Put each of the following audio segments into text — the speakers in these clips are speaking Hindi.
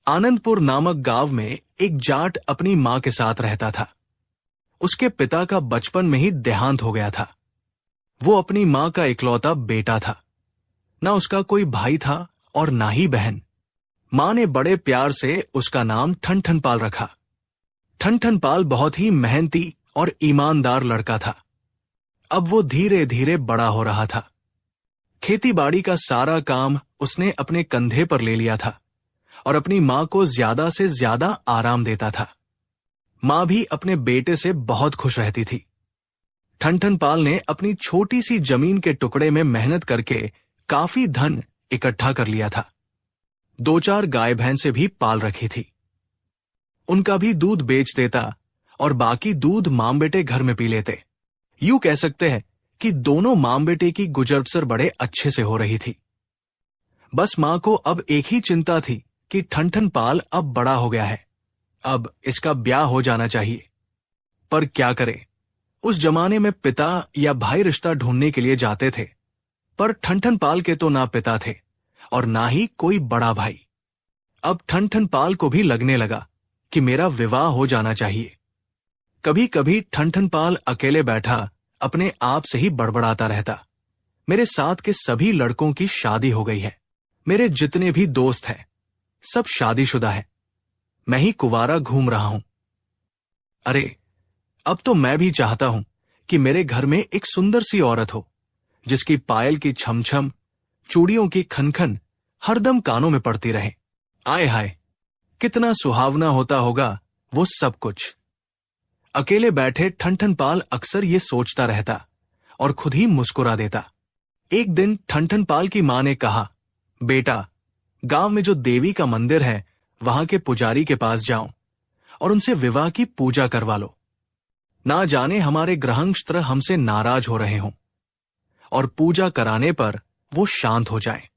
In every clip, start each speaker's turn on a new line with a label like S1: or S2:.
S1: आनंदपुर नामक गांव में एक जाट अपनी मां के साथ रहता था। उसके पिता का बचपन में ही देहांत हो गया था। वो अपनी मां का इकलौता बेटा था। ना उसका कोई भाई था और ना ही बहन। मां ने बड़े प्यार से उसका नाम ठनठनपाल रखा। ठनठनपाल बहुत ही मेहनती और ईमानदार लड़का था। अब वो धीरे धीरे बड़ा हो रहा था। खेती बाड़ी का सारा काम उसने अपने कंधे पर ले लिया था और अपनी मां को ज्यादा से ज्यादा आराम देता था। मां भी अपने बेटे से बहुत खुश रहती थी। ठनठनपाल ने अपनी छोटी सी जमीन के टुकड़े में मेहनत करके काफी धन इकट्ठा कर लिया था। 2-4 गाय भैंसे भी पाल रखी थी। उनका भी दूध बेच देता और बाकी दूध मां बेटे घर में पी लेते। यूं कह सकते हैं कि दोनों मां बेटे की गुजर बसर बड़े अच्छे से हो रही थी। बस मां को अब एक ही चिंता थी कि ठनठनपाल अब बड़ा हो गया है, अब इसका ब्याह हो जाना चाहिए। पर क्या करे, उस जमाने में पिता या भाई रिश्ता ढूंढने के लिए जाते थे, पर ठनठनपाल के तो ना पिता थे और ना ही कोई बड़ा भाई। अब ठनठनपाल को भी लगने लगा कि मेरा विवाह हो जाना चाहिए। कभी कभी ठनठनपाल अकेले बैठा अपने आप से ही बड़बड़ाता रहता, मेरे साथ के सभी लड़कों की शादी हो गई है, मेरे जितने भी दोस्त हैं सब शादीशुदा है, मैं ही कुंवारा घूम रहा हूं। अरे, अब तो मैं भी चाहता हूं कि मेरे घर में एक सुंदर सी औरत हो, जिसकी पायल की छमछम, चूड़ियों की खनखन हरदम कानों में पड़ती रहे। आय हाय, कितना सुहावना होता होगा वो सब कुछ। अकेले बैठे ठनठनपाल अक्सर ये सोचता रहता और खुद ही मुस्कुरा देता। एक दिन ठनठनपाल की मां ने कहा, बेटा, गांव में जो देवी का मंदिर है वहां के पुजारी के पास जाओ और उनसे विवाह की पूजा करवा लो। ना जाने हमारे ग्रहनक्षत्र हमसे नाराज हो रहे हों और पूजा कराने पर वो शांत हो जाए,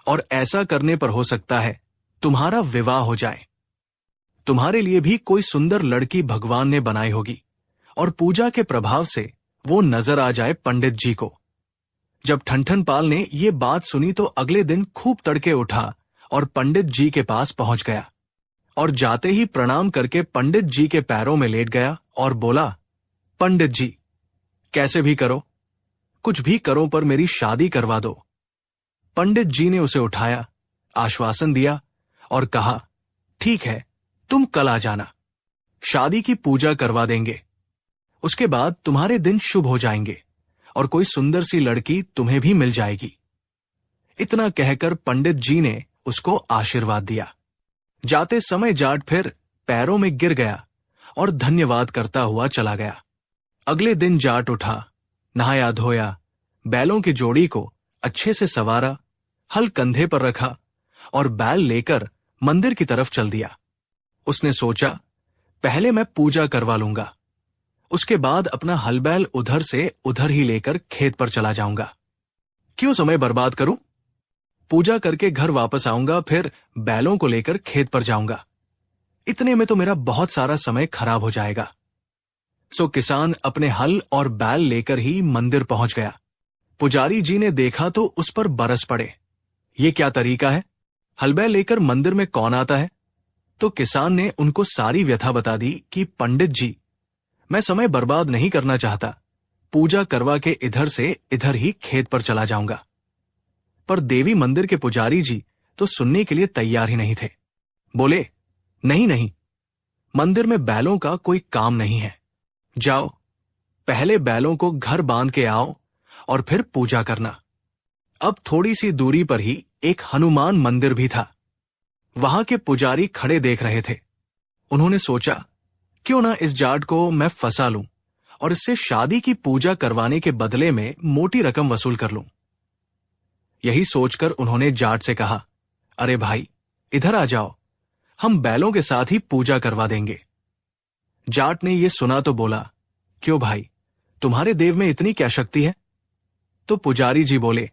S1: और ऐसा करने पर हो सकता है तुम्हारा विवाह हो जाए। तुम्हारे लिए भी कोई सुंदर लड़की भगवान ने बनाई होगी और पूजा के प्रभाव से वो नजर आ जाए पंडित जी को। जब ठनठनपाल ने ये बात सुनी तो अगले दिन खूब तड़के उठा और पंडित जी के पास पहुंच गया और जाते ही प्रणाम करके पंडित जी के पैरों में लेट गया और बोला, पंडित जी, कैसे भी करो, कुछ भी करो, पर मेरी शादी करवा दो। पंडित जी ने उसे उठाया, आश्वासन दिया और कहा, ठीक है, तुम कल आ जाना, शादी की पूजा करवा देंगे। उसके बाद तुम्हारे दिन शुभ हो जाएंगे और कोई सुंदर सी लड़की तुम्हें भी मिल जाएगी। इतना कहकर पंडित जी ने उसको आशीर्वाद दिया। जाते समय जाट फिर पैरों में गिर गया और धन्यवाद करता हुआ चला गया। अगले दिन जाट उठा, नहाया धोया, बैलों की जोड़ी को अच्छे से संवारा, हल कंधे पर रखा और बैल लेकर मंदिर की तरफ चल दिया। उसने सोचा, पहले मैं पूजा करवा लूंगा, उसके बाद अपना हल बैल उधर से उधर ही लेकर खेत पर चला जाऊंगा। क्यों समय बर्बाद करूं? पूजा करके घर वापस आऊंगा, फिर बैलों को लेकर खेत पर जाऊंगा। इतने में तो मेरा बहुत सारा समय खराब हो जाएगा। सो किसान अपने हल और बैल लेकर ही मंदिर पहुंच गया। पुजारी जी ने देखा तो उस पर बरस पड़े। ये क्या तरीका है? हल बैल लेकर मंदिर में कौन आता है? तो किसान ने उनको सारी व्यथा बता दी कि पंडित जी, मैं समय बर्बाद नहीं करना चाहता, पूजा करवा के इधर से इधर ही खेत पर चला जाऊंगा। पर देवी मंदिर के पुजारी जी तो सुनने के लिए तैयार ही नहीं थे। बोले, नहीं नहीं, मंदिर में बैलों का कोई काम नहीं है। जाओ, पहले बैलों को घर बांध के आओ और फिर पूजा करना। अब थोड़ी सी दूरी पर ही एक हनुमान मंदिर भी था। वहां के पुजारी खड़े देख रहे थे। उन्होंने सोचा, क्यों ना इस जाट को मैं फंसा लूं और इससे शादी की पूजा करवाने के बदले में मोटी रकम वसूल कर लूं। यही सोचकर उन्होंने जाट से कहा, अरे भाई, इधर आ जाओ, हम बैलों के साथ ही पूजा करवा देंगे। जाट ने यह सुना तो बोला, क्यों भाई, तुम्हारे देव में इतनी क्या शक्ति है? तो पुजारी जी बोले,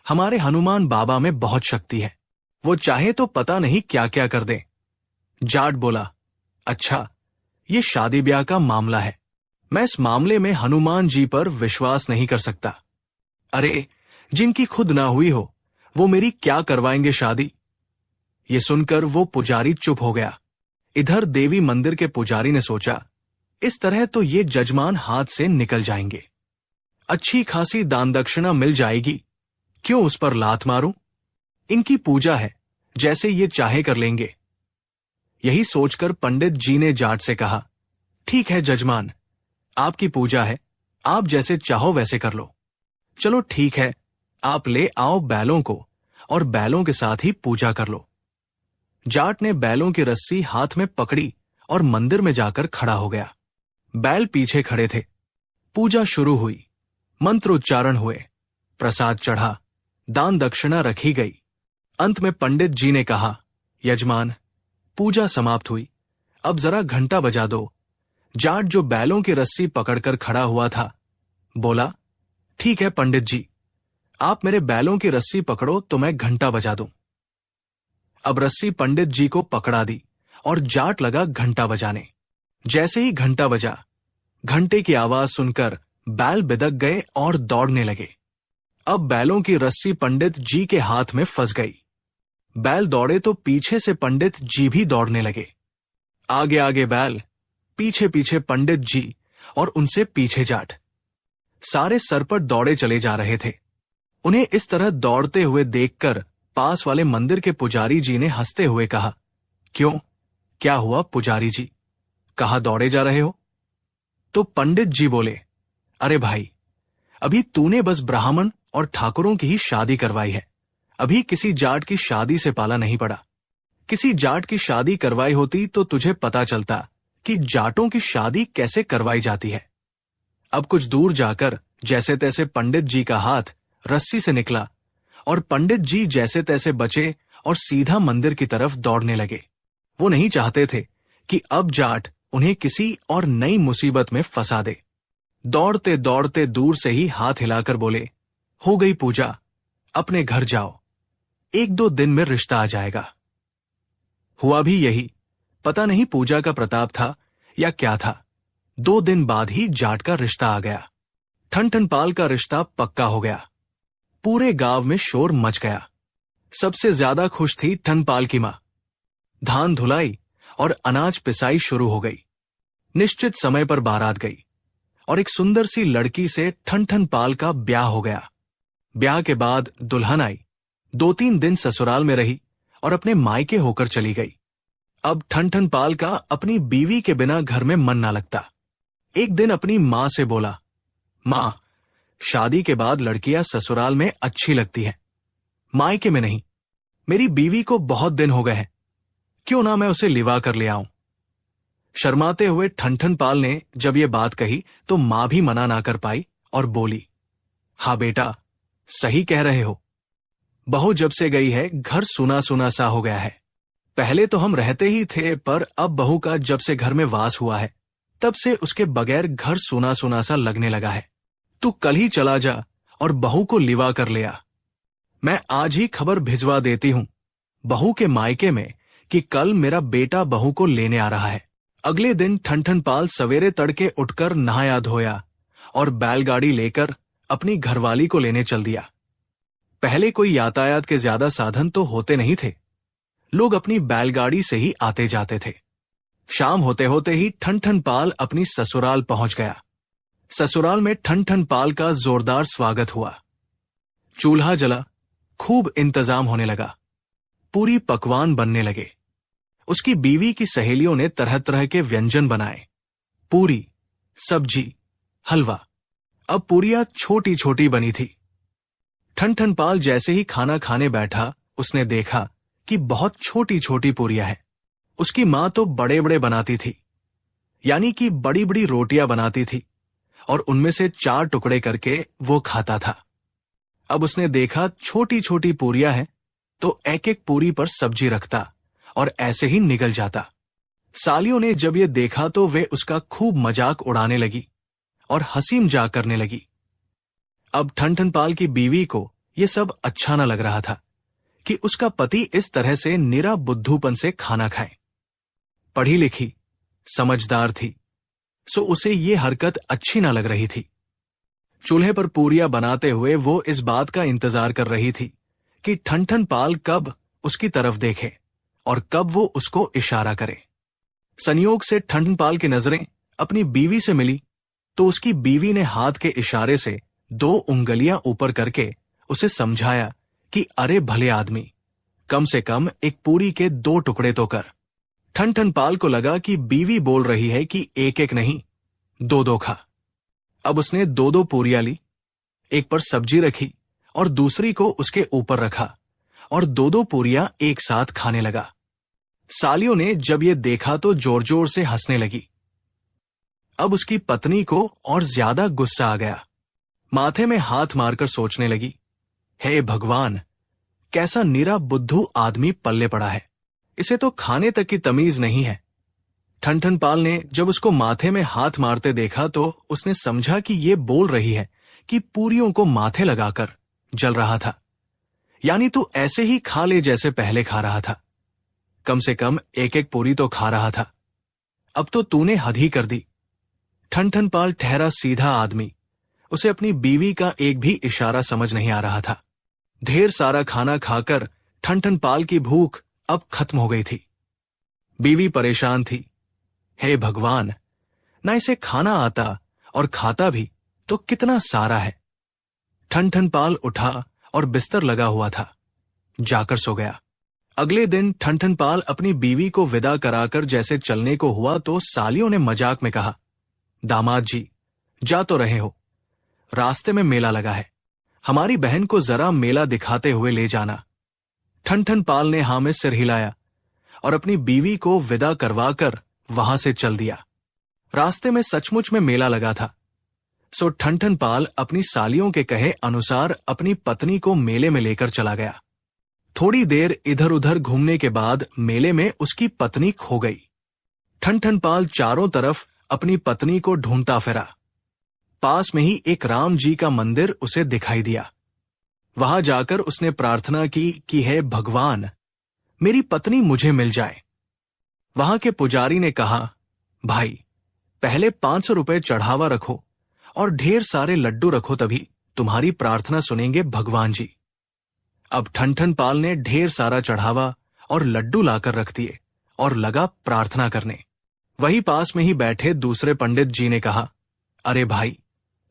S1: हमारे हनुमान बाबा में बहुत शक्ति है, वो चाहे तो पता नहीं क्या क्या कर दे। जाट बोला, अच्छा, ये शादी ब्याह का मामला है, मैं इस मामले में हनुमान जी पर विश्वास नहीं कर सकता। अरे, जिनकी खुद ना हुई हो वो मेरी क्या करवाएंगे शादी? ये सुनकर वो पुजारी चुप हो गया। इधर देवी मंदिर के पुजारी ने सोचा, इस तरह तो ये जजमान हाथ से निकल जाएंगे, अच्छी खासी दान दक्षिणा मिल जाएगी, क्यों उस पर लात मारूं? इनकी पूजा है, जैसे ये चाहे कर लेंगे। यही सोचकर पंडित जी ने जाट से कहा, ठीक है जजमान, आपकी पूजा है, आप जैसे चाहो वैसे कर लो। चलो ठीक है, आप ले आओ बैलों को और बैलों के साथ ही पूजा कर लो। जाट ने बैलों की रस्सी हाथ में पकड़ी और मंदिर में जाकर खड़ा हो गया। बैल पीछे खड़े थे। पूजा शुरू हुई, मंत्रोच्चारण हुए, प्रसाद चढ़ा, दान दक्षिणा रखी गई। अंत में पंडित जी ने कहा, यजमान, पूजा समाप्त हुई, अब जरा घंटा बजा दो। जाट जो बैलों की रस्सी पकड़कर खड़ा हुआ था बोला, ठीक है पंडित जी, आप मेरे बैलों की रस्सी पकड़ो तो मैं घंटा बजा दूं। अब रस्सी पंडित जी को पकड़ा दी और जाट लगा घंटा बजाने। जैसे ही घंटा बजा, घंटे की आवाज सुनकर बैल बिदक गए और दौड़ने लगे। अब बैलों की रस्सी पंडित जी के हाथ में फंस गई। बैल दौड़े तो पीछे से पंडित जी भी दौड़ने लगे। आगे आगे बैल, पीछे पीछे पंडित जी और उनसे पीछे जाट। सारे सरपट दौड़े चले जा रहे थे। उन्हें इस तरह दौड़ते हुए देखकर पास वाले मंदिर के पुजारी जी ने हंसते हुए कहा, क्यों, क्या हुआ पुजारी जी, कहाँ दौड़े जा रहे हो? तो पंडित जी बोले, अरे भाई, अभी तूने बस ब्राह्मण और ठाकुरों की ही शादी करवाई है, अभी किसी जाट की शादी से पाला नहीं पड़ा। किसी जाट की शादी करवाई होती तो तुझे पता चलता कि जाटों की शादी कैसे करवाई जाती है। अब कुछ दूर जाकर जैसे तैसे पंडित जी का हाथ रस्सी से निकला और पंडित जी जैसे तैसे बचे और सीधा मंदिर की तरफ दौड़ने लगे। वो नहीं चाहते थे कि अब जाट उन्हें किसी और नई मुसीबत में फंसा दे। दौड़ते दौड़ते दूर से ही हाथ हिलाकर बोले, हो गई पूजा, अपने घर जाओ, 1-2 दिन में रिश्ता आ जाएगा। हुआ भी यही। पता नहीं पूजा का प्रताप था या क्या था, 2 दिन बाद ही जाट का रिश्ता आ गया। ठन-ठन-पाल का रिश्ता पक्का हो गया। पूरे गांव में शोर मच गया। सबसे ज्यादा खुश थी ठन-पाल की मां। धान धुलाई और अनाज पिसाई शुरू हो गई। निश्चित समय पर बारात गई और एक सुंदर सी लड़की से ठन-ठन-पाल का ब्याह हो गया। ब्याह के बाद दुल्हन आई, 2-3 दिन ससुराल में रही और अपने मायके होकर चली गई। अब ठन-ठन-पाल का अपनी बीवी के बिना घर में मन ना लगता। एक दिन अपनी मां से बोला, मां, शादी के बाद लड़कियां ससुराल में अच्छी लगती हैं, मायके में नहीं। मेरी बीवी को बहुत दिन हो गए हैं, क्यों ना मैं उसे लिवा कर ले आऊं। शर्माते हुए ठन-ठन-पाल ने जब ये बात कही तो मां भी मना ना कर पाई और बोली, हाँ बेटा, सही कह रहे हो। बहू जब से गई है घर सुना सुना सा हो गया है। पहले तो हम रहते ही थे, पर अब बहू का जब से घर में वास हुआ है तब से उसके बगैर घर सुना सुना सा लगने लगा है। तू कल ही चला जा और बहू को लिवा कर ले आ। मैं आज ही खबर भिजवा देती हूं बहू के मायके में कि कल मेरा बेटा बहू को लेने आ रहा है। अगले दिन ठन-ठन-पाल सवेरे तड़के उठकर नहाया धोया और बैलगाड़ी लेकर अपनी घरवाली को लेने चल दिया। पहले कोई यातायात के ज्यादा साधन तो होते नहीं थे, लोग अपनी बैलगाड़ी से ही आते जाते थे। शाम होते होते ही ठन-ठन-पाल अपनी ससुराल पहुंच गया। ससुराल में ठन-ठन-पाल का जोरदार स्वागत हुआ। चूल्हा जला, खूब इंतजाम होने लगा, पूरी पकवान बनने लगे। उसकी बीवी की सहेलियों ने तरह तरह के व्यंजन बनाए, पूरी, सब्जी, हलवा। अब पूरियां छोटी छोटी बनी थी। ठन-ठन-पाल जैसे ही खाना खाने बैठा, उसने देखा कि बहुत छोटी छोटी पूरियां हैं। उसकी मां तो बड़े बड़े बनाती थी, यानी कि बड़ी बड़ी रोटियां बनाती थी और उनमें से 4 टुकड़े करके वो खाता था। अब उसने देखा छोटी छोटी पूरियां हैं तो एक एक पूरी पर सब्जी रखता और ऐसे ही निगल जाता। सालियों ने जब ये देखा तो वे उसका खूब मजाक उड़ाने लगी और हंसी मजाक करने लगी। अब ठन-ठन-पाल की बीवी को ये सब अच्छा न लग रहा था कि उसका पति इस तरह से निरा बुद्धूपन से खाना खाए। पढ़ी लिखी, समझदार थी, सो उसे ये हरकत अच्छी न लग रही थी। चूल्हे पर पूरियां बनाते हुए वो इस बात का इंतजार कर रही थी कि ठन-ठन-पाल कब उसकी तरफ देखे और कब वो उसको इशारा करे। संयोग से ठंडनपाल की नजरें अपनी बीवी से मिली तो उसकी बीवी ने हाथ के इशारे से 2 उंगलियां ऊपर करके उसे समझाया कि अरे भले आदमी, कम से कम एक पूरी के 2 टुकड़े तो कर। ठनठनपाल को लगा कि बीवी बोल रही है कि एक एक नहीं, 2-2 खा। अब उसने 2-2 पूरियां ली, एक पर सब्जी रखी और दूसरी को उसके ऊपर रखा और 2-2 पूरियां एक साथ खाने लगा। सालियों ने जब ये देखा तो जोर जोर से हंसने लगी। अब उसकी पत्नी को और ज्यादा गुस्सा आ गया। माथे में हाथ मारकर सोचने लगी, हे भगवान, कैसा निरा बुद्धू आदमी पल्ले पड़ा है, इसे तो खाने तक की तमीज नहीं है। ठनठनपाल ने जब उसको माथे में हाथ मारते देखा तो उसने समझा कि ये बोल रही है कि पूरियों को माथे लगाकर जल रहा था, यानी तू ऐसे ही खा ले जैसे पहले खा रहा था। कम से कम एक एक पूरी तो खा रहा था, अब तो तूने हद ही कर दी। ठनठनपाल ठहरा सीधा आदमी, उसे अपनी बीवी का एक भी इशारा समझ नहीं आ रहा था। ढेर सारा खाना खाकर ठनठनपाल की भूख अब खत्म हो गई थी। बीवी परेशान थी, हे भगवान, ना इसे खाना आता और खाता भी तो कितना सारा है। ठनठनपाल उठा और बिस्तर लगा हुआ था, जाकर सो गया। अगले दिन ठनठनपाल अपनी बीवी को विदा कराकर जैसे चलने को हुआ तो सालियों ने मजाक में कहा, दामाद जी, जा तो रहे हो, रास्ते में मेला लगा है, हमारी बहन को जरा मेला दिखाते हुए ले जाना। ठनठनपाल ने हाँ में सिर हिलाया और अपनी बीवी को विदा करवाकर वहां से चल दिया। रास्ते में सचमुच में मेला लगा था, सो ठनठनपाल अपनी सालियों के कहे अनुसार अपनी पत्नी को मेले में लेकर चला गया। थोड़ी देर इधर उधर घूमने के बाद मेले में उसकी पत्नी खो गई। ठनठनपाल चारों तरफ अपनी पत्नी को ढूंढता फिरा। पास में ही एक राम जी का मंदिर उसे दिखाई दिया। वहां जाकर उसने प्रार्थना की कि हे भगवान, मेरी पत्नी मुझे मिल जाए। वहां के पुजारी ने कहा, भाई, पहले 500 रुपए चढ़ावा रखो और ढेर सारे लड्डू रखो, तभी तुम्हारी प्रार्थना सुनेंगे भगवान जी। अब ठनठनपाल ने ढेर सारा चढ़ावा और लड्डू लाकर रख दिए और लगा प्रार्थना करने। वही पास में ही बैठे दूसरे पंडित जी ने कहा, अरे भाई,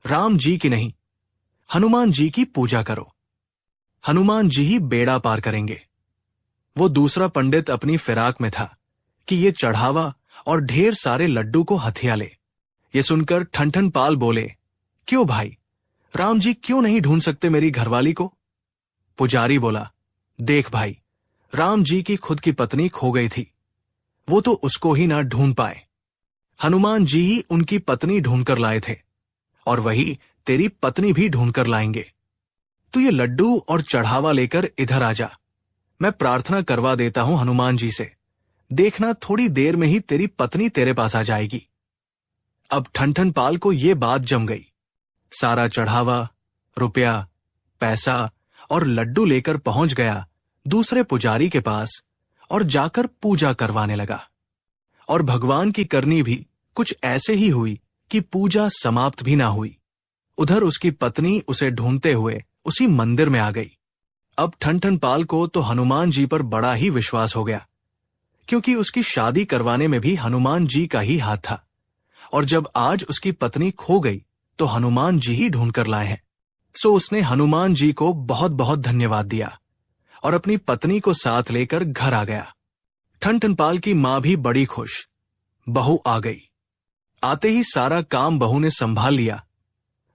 S1: राम जी की नहीं, हनुमान जी की पूजा करो, हनुमान जी ही बेड़ा पार करेंगे। वो दूसरा पंडित अपनी फिराक में था कि ये चढ़ावा और ढेर सारे लड्डू को हथिया ले। ये सुनकर ठनठनपाल बोले, क्यों भाई, राम जी क्यों नहीं ढूंढ सकते मेरी घरवाली को? पुजारी बोला, देख भाई, राम जी की खुद की पत्नी खो गई थी, वो तो उसको ही ना ढूंढ पाए, हनुमान जी ही उनकी पत्नी ढूंढकर लाए थे और वही तेरी पत्नी भी ढूंढकर लाएंगे। तू ये लड्डू और चढ़ावा लेकर इधर आ जा, मैं प्रार्थना करवा देता हूं हनुमान जी से, देखना थोड़ी देर में ही तेरी पत्नी तेरे पास आ जाएगी। अब ठनठनपाल को ये बात जम गई। सारा चढ़ावा, रुपया, पैसा और लड्डू लेकर पहुंच गया दूसरे पुजारी के पास और जाकर पूजा करवाने लगा। और भगवान की करनी भी कुछ ऐसे ही हुई कि पूजा समाप्त भी ना हुई। उधर उसकी पत्नी उसे ढूंढते हुए उसी मंदिर में आ गई। अब ठनठनपाल को तो हनुमान जी पर बड़ा ही विश्वास हो गया, क्योंकि उसकी शादी करवाने में भी हनुमान जी का ही हाथ था, और जब आज उसकी पत्नी खो गई तो हनुमान जी ही ढूंढ कर लाए हैं। सो उसने हनुमान जी को बहुत बहुत धन्यवाद दिया और अपनी पत्नी को साथ लेकर घर आ गया। ठनठनपाल की मां भी बड़ी खुश, बहू आ गई। आते ही सारा काम बहू ने संभाल लिया,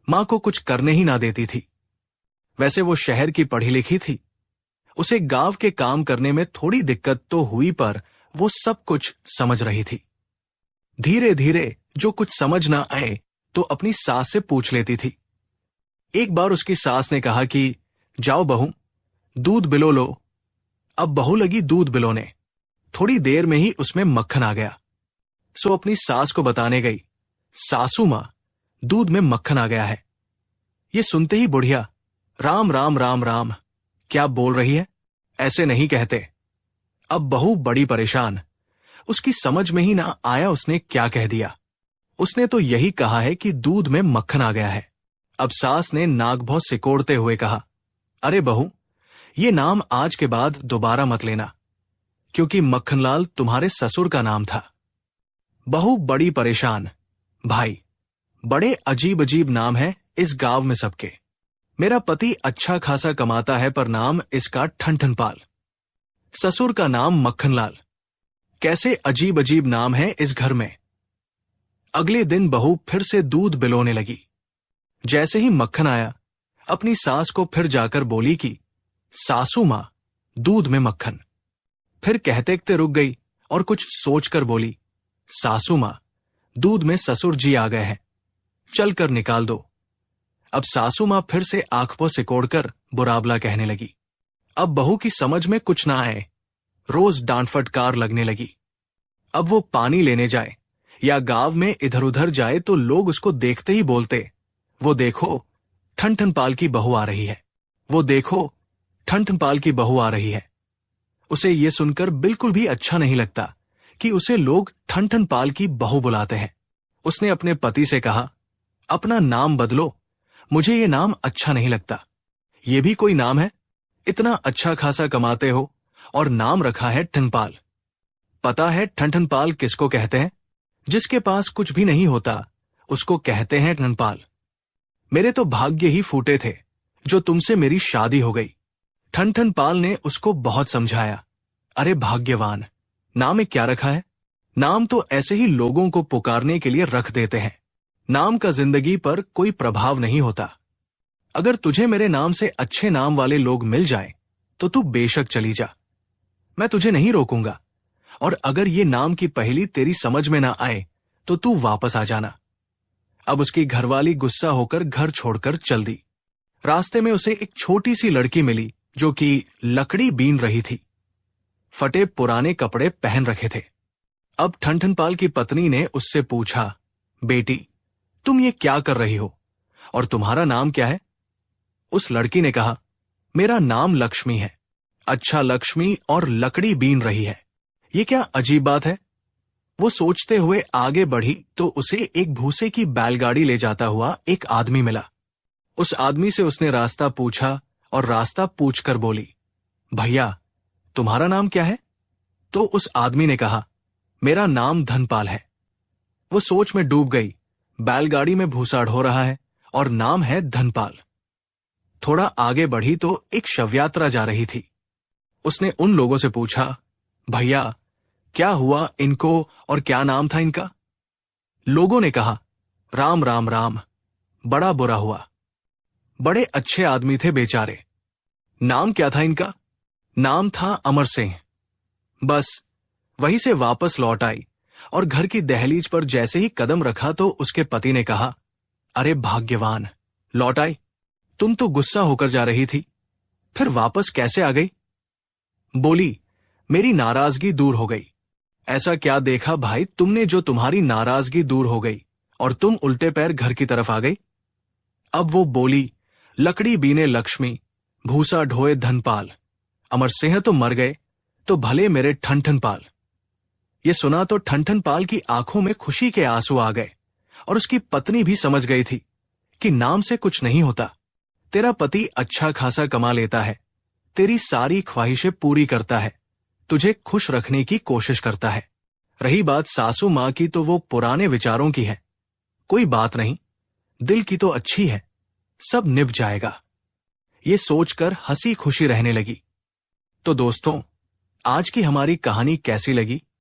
S1: मां को कुछ करने ही ना देती थी। वैसे वो शहर की पढ़ी लिखी थी, उसे गांव के काम करने में थोड़ी दिक्कत तो हुई, पर वो सब कुछ समझ रही थी। धीरे धीरे जो कुछ समझ ना आए तो अपनी सास से पूछ लेती थी। एक बार उसकी सास ने कहा कि जाओ बहू, दूध बिलो लो। अब बहू लगी दूध बिलोने। थोड़ी देर में ही उसमें मक्खन आ गया, सो अपनी सास को बताने गई, सासू मां, दूध में मक्खन आ गया है। ये सुनते ही बुढ़िया, राम राम राम राम, क्या बोल रही है, ऐसे नहीं कहते। अब बहू बड़ी परेशान, उसकी समझ में ही ना आया उसने क्या कह दिया। उसने तो यही कहा है कि दूध में मक्खन आ गया है। अब सास ने नाक भौं सिकोड़ते हुए कहा, अरे बहू, ये नाम आज के बाद दोबारा मत लेना, क्योंकि मक्खनलाल तुम्हारे ससुर का नाम था। बहू बड़ी परेशान, भाई बड़े अजीब अजीब नाम है इस गांव में सबके। मेरा पति अच्छा खासा कमाता है पर नाम इसका ठनठनपाल। ससुर का नाम मक्खनलाल। कैसे अजीब अजीब नाम है इस घर में। अगले दिन बहू फिर से दूध बिलोने लगी। जैसे ही मक्खन आया, अपनी सास को फिर जाकर बोली कि सासू मां, दूध में मक्खन। फिर कहते कहते रुक गई और कुछ सोचकर बोली, सासू मां, दूध में ससुर जी आ गए हैं, चल कर निकाल दो। अब सासू मां फिर से आंखों सिकोड़कर बुराबला कहने लगी। अब बहू की समझ में कुछ ना आए, रोज डांट फटकार लगने लगी। अब वो पानी लेने जाए या गांव में इधर उधर जाए तो लोग उसको देखते ही बोलते, वो देखो ठनठनपाल की बहू आ रही है, वो देखो ठनठनपाल की बहू आ रही है। उसे ये सुनकर बिल्कुल भी अच्छा नहीं लगता कि उसे लोग ठनठनपाल की बहू बुलाते हैं। उसने अपने पति से कहा, अपना नाम बदलो, मुझे ये नाम अच्छा नहीं लगता। ये भी कोई नाम है? इतना अच्छा खासा कमाते हो और नाम रखा है ठनपाल। पता है ठनठनपाल किसको कहते हैं? जिसके पास कुछ भी नहीं होता उसको कहते हैं ठनपाल। मेरे तो भाग्य ही फूटे थे जो तुमसे मेरी शादी हो गई। ठनठनपाल ने उसको बहुत समझाया। अरे भाग्यवान, नाम में क्या रखा है? नाम तो ऐसे ही लोगों को पुकारने के लिए रख देते हैं। नाम का जिंदगी पर कोई प्रभाव नहीं होता। अगर तुझे मेरे नाम से अच्छे नाम वाले लोग मिल जाए तो तू बेशक चली जा, मैं तुझे नहीं रोकूंगा। और अगर ये नाम की पहेली तेरी समझ में ना आए तो तू वापस आ जाना। अब उसकी घरवाली गुस्सा होकर घर छोड़कर चल दी। रास्ते में उसे एक छोटी सी लड़की मिली जो कि लकड़ी बीन रही थी। फटे पुराने कपड़े पहन रखे थे। अब ठनठनपाल की पत्नी ने उससे पूछा, बेटी तुम ये क्या कर रही हो और तुम्हारा नाम क्या है? उस लड़की ने कहा, मेरा नाम लक्ष्मी है। अच्छा, लक्ष्मी और लकड़ी बीन रही है, ये क्या अजीब बात है। वो सोचते हुए आगे बढ़ी तो उसे एक भूसे की बैलगाड़ी ले जाता हुआ एक आदमी मिला। उस आदमी से उसने रास्ता पूछा और रास्ता पूछकर बोली, भैया तुम्हारा नाम क्या है? तो उस आदमी ने कहा, मेरा नाम धनपाल है। वो सोच में डूब गई। बैलगाड़ी में भूसा ढो रहा है और नाम है धनपाल। थोड़ा आगे बढ़ी तो एक शवयात्रा जा रही थी। उसने उन लोगों से पूछा, भैया क्या हुआ इनको और क्या नाम था इनका? लोगों ने कहा, राम राम राम, बड़ा बुरा हुआ। बड़े अच्छे आदमी थे बेचारे। नाम क्या था इनका? नाम था अमर सिंह। बस वहीं से वापस लौट आई और घर की दहलीज पर जैसे ही कदम रखा तो उसके पति ने कहा, अरे भाग्यवान, लौट आई। तुम तो गुस्सा होकर जा रही थी, फिर वापस कैसे आ गई? बोली, मेरी नाराजगी दूर हो गई। ऐसा क्या देखा भाई तुमने जो तुम्हारी नाराजगी दूर हो गई और तुम उल्टे पैर घर की तरफ आ गई? अब वो बोली, लकड़ी बीने लक्ष्मी, भूसा ढोए धनपाल, अमर सिंह तो मर गए तो भले मेरे ठनठनपाल। ये सुना तो ठनठनपाल की आंखों में खुशी के आंसू आ गए और उसकी पत्नी भी समझ गई थी कि नाम से कुछ नहीं होता। तेरा पति अच्छा खासा कमा लेता है, तेरी सारी ख्वाहिशें पूरी करता है, तुझे खुश रखने की कोशिश करता है। रही बात सासू मां की तो वो पुराने विचारों की है। कोई बात नहीं, दिल की तो अच्छी है, सब निभ जाएगा। ये सोचकर हंसी खुशी रहने लगी। तो दोस्तों, आज की हमारी कहानी कैसी लगी